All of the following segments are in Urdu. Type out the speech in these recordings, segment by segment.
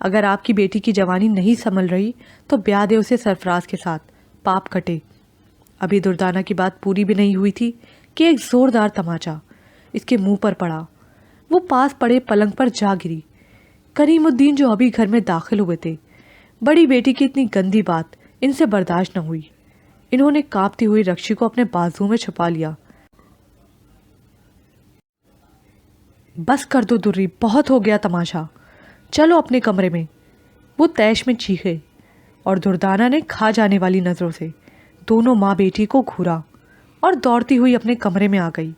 اگر آپ کی بیٹی کی جوانی نہیں سنبھل رہی تو بیاہ دے اسے سرفراز کے ساتھ، پاپ کٹے۔ ابھی دردانہ کی بات پوری بھی نہیں ہوئی تھی کہ ایک زوردار تماچا اس کے منہ پر پڑا۔ وہ پاس پڑے پلنگ پر جا گری۔ کریم الدین جو ابھی گھر میں داخل ہوئے تھے، بڑی بیٹی کی اتنی گندی بات ان سے برداشت نہ ہوئی۔ انہوں نے کانپتی ہوئی رکشی کو اپنے بازو میں چھپا لیا۔ بس کر دو دری، بہت ہو گیا تماشا، چلو اپنے کمرے میں، وہ تیش میں چیخے، اور دردانہ نے کھا جانے والی نظروں سے دونوں ماں بیٹی کو گھورا اور دوڑتی ہوئی اپنے کمرے میں آ گئی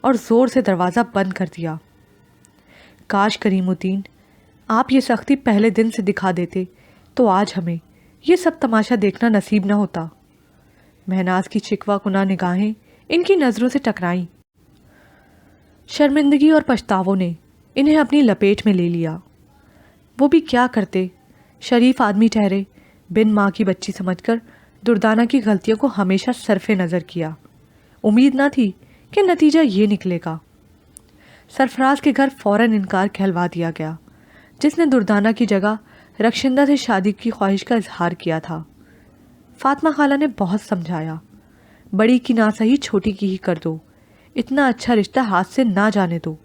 اور زور سے دروازہ بند کر دیا۔ کاش کریم الدین آپ یہ سختی پہلے دن سے دکھا دیتے تو آج ہمیں یہ سب تماشا دیکھنا نصیب نہ ہوتا۔ مہناز کی شکوہ کناں نگاہیں ان کی نظروں سے ٹکرائیں۔ شرمندگی اور پچھتاووں نے انہیں اپنی لپیٹ میں لے لیا۔ وہ بھی کیا کرتے، شریف آدمی ٹھہرے، بن ماں کی بچی سمجھ کر دردانہ کی غلطیوں کو ہمیشہ صرف نظر کیا۔ امید نہ تھی کہ نتیجہ یہ نکلے گا۔ سرفراز کے گھر فوراً انکار کہلوا دیا گیا، جس نے دردانہ کی جگہ رخشندہ سے شادی کی خواہش کا اظہار کیا تھا۔ فاطمہ خالہ نے بہت سمجھایا، بڑی کی نہ سہی چھوٹی کی ہی کر دو، اتنا اچھا رشتہ ہاتھ سے نہ جانے دو۔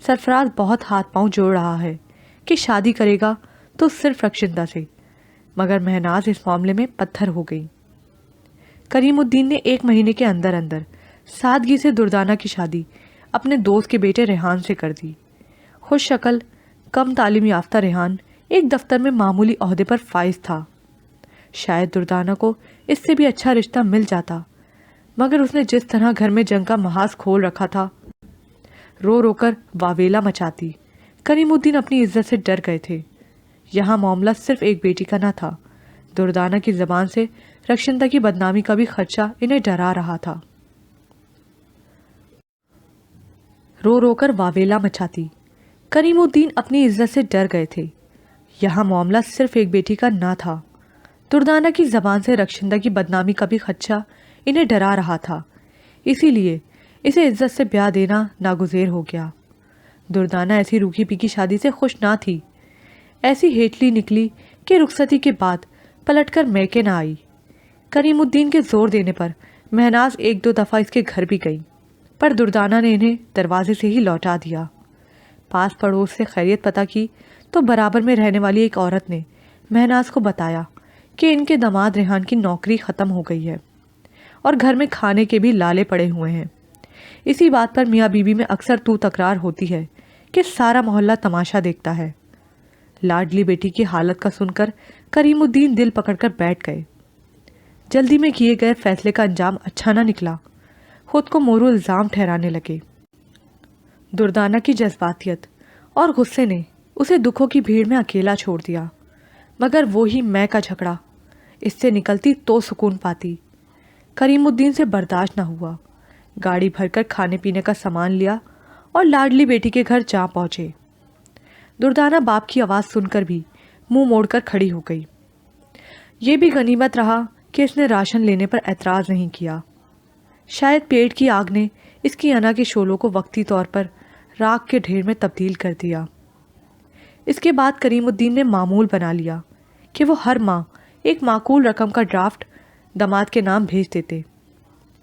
سرفراز بہت ہاتھ پاؤں جوڑ رہا ہے کہ شادی کرے گا تو صرف رخشندہ سے، مگر مہناز اس معاملے میں پتھر ہو گئی۔ کریم الدین نے 1 مہینے کے اندر اندر سادگی سے دردانہ کی شادی اپنے دوست کے بیٹے ریحان سے کر دی۔ خوش شکل، کم تعلیم یافتہ ریحان ایک دفتر میں معمولی عہدے پر فائز تھا۔ شاید دردانہ کو اس سے بھی اچھا رشتہ مل جاتا، مگر اس نے جس طرح گھر میں جنگ کا محاذ کھول رکھا تھا، رو رو کر واویلا مچاتی۔ کریم الدین اپنی عزت سے ڈر گئے تھے۔ یہاں معاملہ صرف ایک بیٹی کا نہ تھا، دردانہ کی زبان سے رخشندہ کی بدنامی کا بھی خدشہ انہیں ڈرا رہا تھا۔ رو رو کر واویلا مچاتی۔ کریم الدین اپنی عزت سے ڈر گئے تھے۔ یہاں معاملہ صرف ایک بیٹی کا نہ تھا، دردانہ کی زبان سے رخشندہ کی بدنامی کا بھی خدشہ انہیں ڈرا رہا تھا، اسی لیے اسے عزت سے بیاہ دینا ناگزیر ہو گیا۔ دردانہ ایسی روکھی پی کی شادی سے خوش نہ تھی، ایسی ہیٹلی نکلی کہ رخصتی کے بعد پلٹ کر میکے نہ آئی۔ کریم الدین کے زور دینے پر مہناز 1-2 دفعہ اس کے گھر بھی گئی، پر دردانہ نے انہیں دروازے سے ہی لوٹا دیا۔ پاس پڑوس سے خیریت پتہ کی تو برابر میں رہنے والی ایک عورت نے مہناز کو بتایا کہ ان کے داماد ریحان کی نوکری ختم ہو گئی ہے اور گھر میں کھانے کے بھی لالے پڑے ہوئے ہیں۔ اسی بات پر میاں بیوی میں اکثر تو تکرار ہوتی ہے کہ سارا محلہ تماشا دیکھتا ہے۔ لاڈلی بیٹی کی حالت کا سن کر کریم الدین دل پکڑ کر بیٹھ گئے۔ جلدی میں کیے گئے فیصلے کا انجام اچھا نہ نکلا، خود کو مورو الزام ٹھہرانے لگے۔ دردانہ کی جذباتیت اور غصے نے اسے دکھوں کی بھیڑ میں اکیلا چھوڑ دیا، مگر وہی میں کا جھگڑا اس سے نکلتی تو سکون پاتی۔ کریم الدین سے برداشت نہ ہوا، گاڑی بھر کر کھانے پینے کا سامان لیا اور لاڈلی بیٹی کے گھر جا پہنچے۔ دردانہ باپ کی آواز سن کر بھی منہ موڑ کر کھڑی ہو گئی۔ یہ بھی غنیمت رہا کہ اس نے راشن لینے پر اعتراض نہیں کیا۔ شاید پیٹ کی آگ نے اس کی انا کے شعلوں کو وقتی طور پر راکھ کے ڈھیر میں تبدیل کر دیا۔ اس کے بعد کریم الدین نے معمول بنا لیا کہ وہ ہر ماہ ایک معقول رقم کا ڈرافٹ داماد کے نام بھیج دیتے۔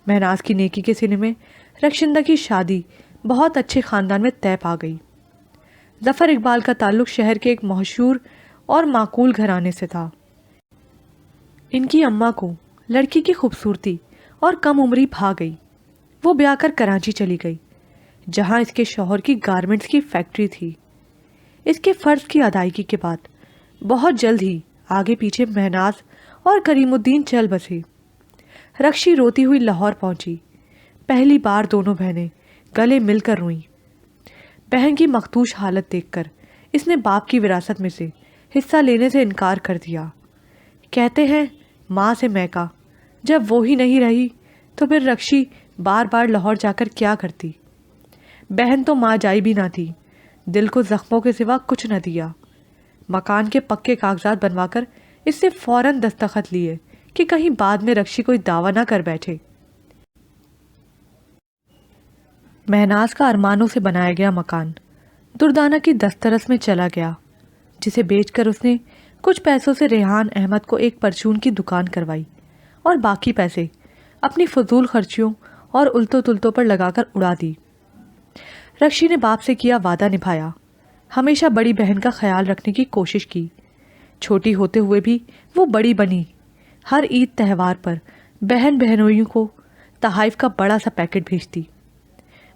مہناز کی نیکی کے سنے میں رخشندہ کی شادی بہت اچھے خاندان میں طے پا گئی۔ ظفر اقبال کا تعلق شہر کے ایک مشہور اور معقول گھرانے سے تھا۔ ان کی اماں کو لڑکی کی خوبصورتی اور کم عمری بھا گئی۔ وہ بیاہ کر کراچی چلی گئی، جہاں اس کے شوہر کی گارمنٹس کی فیکٹری تھی۔ اس کے فرض کی ادائیگی کے بعد بہت جلد ہی آگے پیچھے مہناز اور کریم الدین چل بسے۔ رکشی روتی ہوئی لاہور پہنچی۔ پہلی بار دونوں بہنیں گلے مل کر روئیں۔ بہن کی مخدوش حالت دیکھ کر اس نے باپ کی وراثت میں سے حصہ لینے سے انکار کر دیا۔ کہتے ہیں ماں سے میکا، جب وہی نہیں رہی تو پھر رکشی بار بار لاہور جا کر کیا کرتی۔ بہن تو ماں جائی بھی نہ تھی، دل کو زخموں کے سوا کچھ نہ دیا۔ مکان کے پکے کاغذات بنوا کر اس سے فوراً دستخط لیے کہ کہیں بعد میں رکشی کوئی دعویٰ نہ کر بیٹھے۔ مہناز کا ارمانوں سے بنایا گیا مکان دردانہ کی دسترس میں چلا گیا۔ جسے بیچ کر اس نے کچھ پیسوں سے ریحان احمد کو ایک پرچون کی دکان کروائی اور باقی پیسے اپنی فضول خرچیوں اور الٹوں تلتوں پر لگا کر اڑا دی۔ رکشی نے باپ سے کیا وعدہ نبھایا، ہمیشہ بڑی بہن کا خیال رکھنے کی کوشش کی۔ چھوٹی ہوتے ہوئے بھی وہ بڑی بنی، ہر عید تہوار پر بہن بہنوئیوں کو تحائف کا بڑا سا پیکٹ بھیجتی،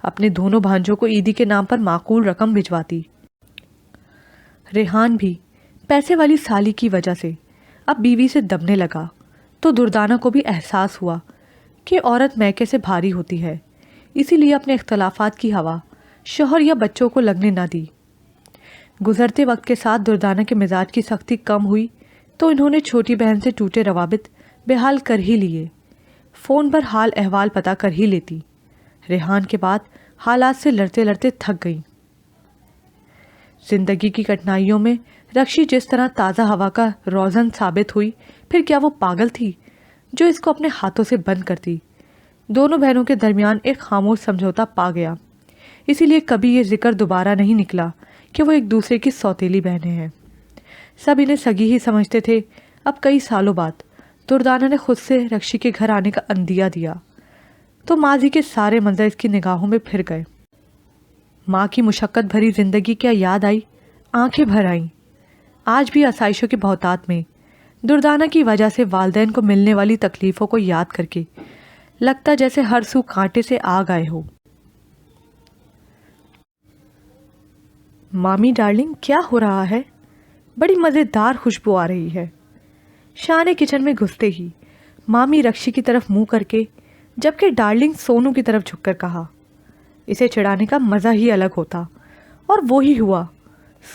اپنے دونوں بھانجوں کو عیدی کے نام پر معقول رقم بھجواتی۔ ریحان بھی پیسے والی سالی کی وجہ سے اب بیوی سے دبنے لگا تو دردانہ کو بھی احساس ہوا کہ عورت میکے سے بھاری ہوتی ہے، اسی لیے اپنے اختلافات کی ہوا شوہر یا بچوں کو لگنے نہ دی۔ گزرتے وقت کے ساتھ دردانہ کے مزاج کی سختی کم ہوئی تو انہوں نے چھوٹی بہن سے ٹوٹے روابط بحال کر ہی لیے، فون پر حال احوال پتہ کر ہی لیتی۔ ریحان کے بعد حالات سے لڑتے لڑتے تھک گئیں۔ زندگی کی کٹھنائیوں میں رکشی جس طرح تازہ ہوا کا روزن ثابت ہوئی، پھر کیا وہ پاگل تھی جو اس کو اپنے ہاتھوں سے بند کرتی؟ دونوں بہنوں کے درمیان ایک خاموش سمجھوتا پا گیا، اسی لیے کبھی یہ ذکر دوبارہ نہیں نکلا کہ وہ ایک دوسرے کی سوتیلی بہنیں ہیں۔ سب انہیں سگی ہی سمجھتے تھے۔ اب کئی سالوں بعد دردانہ نے خود سے رکشی کے گھر آنے کا عندیہ دیا تو ماضی کے سارے منظر اس کی نگاہوں میں پھر گئے۔ ماں کی مشقت بھری زندگی کیا یاد آئی، آنکھیں بھر آئیں۔ آج بھی آسائشوں کے بہتات میں دردانہ کی وجہ سے والدین کو ملنے والی تکلیفوں کو یاد کر کے لگتا جیسے ہر سو کانٹے سے آگ آئے ہو۔ مامی ڈارلنگ، کیا ہو رہا ہے؟ بڑی مزیدار خوشبو آ رہی ہے۔ شاہ نے کچن میں گھستے ہی مامی رکشی کی طرف منہ کر کے جبکہ ڈارلنگ سونو کی طرف جھک کر کہا۔ اسے چڑھانے کا مزہ ہی الگ ہوتا، اور وہی ہوا۔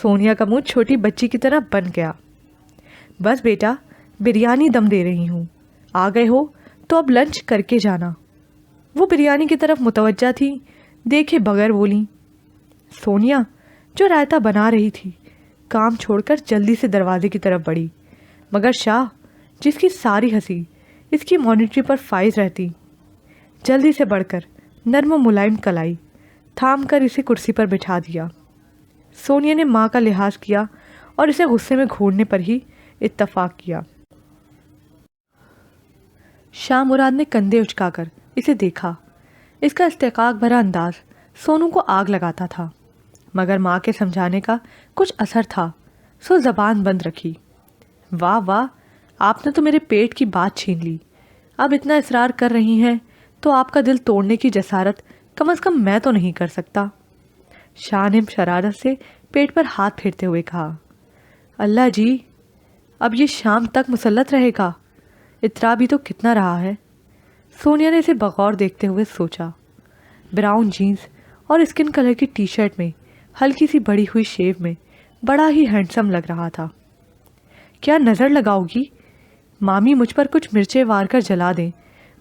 سونیا کا منہ چھوٹی بچی کی طرح بن گیا۔ بس بیٹا، بریانی دم دے رہی ہوں، آ گئے ہو تو اب لنچ کر کے جانا۔ وہ بریانی کی طرف متوجہ تھی، دیکھے بغیر بولیں۔ سونیا جو رائتا بنا رہی تھی کام چھوڑ کر جلدی سے دروازے کی طرف بڑھی، مگر شاہ جس کی ساری ہنسی اس کی مانیٹری پر فائز رہتی، جلدی سے بڑھ کر نرم و ملائم کلائی تھام کر اسے کرسی پر بٹھا دیا۔ سونیا نے ماں کا لحاظ کیا اور اسے غصے میں گھورنے پر ہی اتفاق کیا۔ شاہ مراد نے کندھے اچکا کر اسے دیکھا۔ اس کا استحقاق بھرا انداز سونو کو آگ لگاتا تھا، مگر ماں کے سمجھانے کا کچھ اثر تھا، سو زبان بند رکھی۔ واہ واہ، آپ نے تو میرے پیٹ کی بات چھین لی۔ اب اتنا اصرار کر رہی ہیں تو آپ کا دل توڑنے کی جسارت کم از کم میں تو نہیں کر سکتا۔ شاہ نے شرارت سے پیٹ پر ہاتھ پھیرتے ہوئے کہا۔ اللہ جی، اب یہ شام تک مسلط رہے گا؟ اترا بھی تو کتنا رہا ہے۔ سونیا نے اسے بغور دیکھتے ہوئے سوچا۔ براؤن جینز اور اسکن کلر کی ٹی شرٹ میں ہلکی سی بڑی ہوئی شیو میں بڑا ہی ہینڈسم لگ رہا تھا۔ کیا نظر لگاؤ گی؟ مامی مجھ پر کچھ مرچیں وار کر جلا دیں،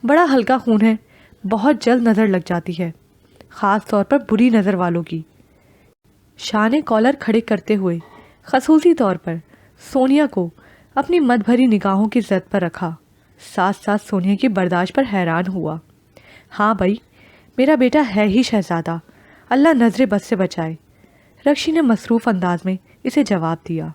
بڑا ہلکا خون ہے، بہت جلد نظر لگ جاتی ہے، خاص طور پر بری نظر والوں کی۔ شاہ نے کالر کھڑے کرتے ہوئے خصوصی طور پر سونیا کو اپنی مد بھری نگاہوں کی زد پر رکھا، ساتھ ساتھ سونیا کی برداشت پر حیران ہوا۔ ہاں بھائی، میرا بیٹا ہے ہی شہزادہ، اللہ نظر بد سے بچائے، رکشی نے مصروف انداز میں اسے جواب دیا۔